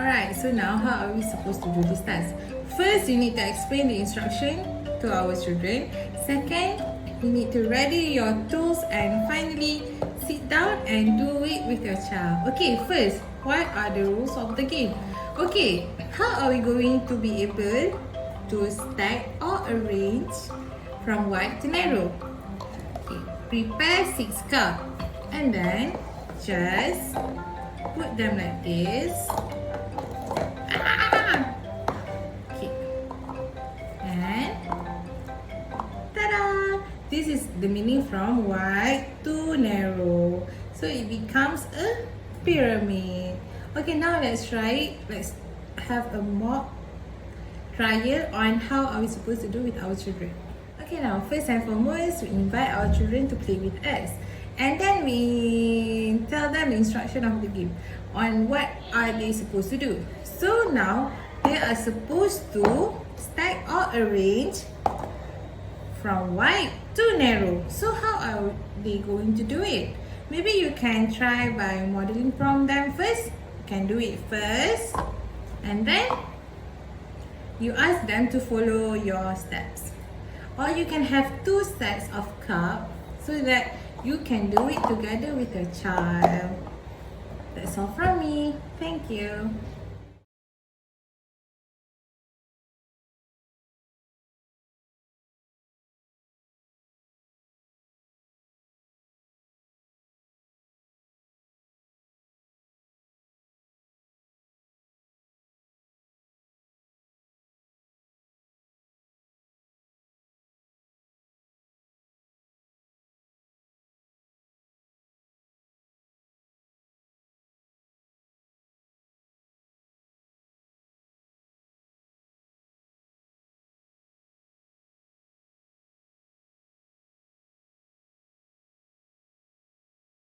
Alright, so now how are we supposed to do this task? First, you need to explain the instruction to our children. Second, you need to ready your tools, and finally, sit down and do it with your child. Okay, first, what are the rules of the game? Okay, how are we going to be able to stack or arrange from wide to narrow? Okay, prepare 6 cups and then just put them like this. Okay. And ta-da! This is the meaning from wide to narrow. So it becomes a pyramid. Okay, now let's try it. Let's have a mock trial on how are we supposed to do with our children. Okay, now first and foremost, we invite our children to play with us. And then we tell them the instruction of the game on what are they supposed to do. So now they are supposed to stack or arrange from wide to narrow. So how are they going to do it? Maybe you can try by modeling from them first. You can do it first and then you ask them to follow your steps. Or you can have 2 sets of cups so that you can do it together with your child. That's all from me. Thank you.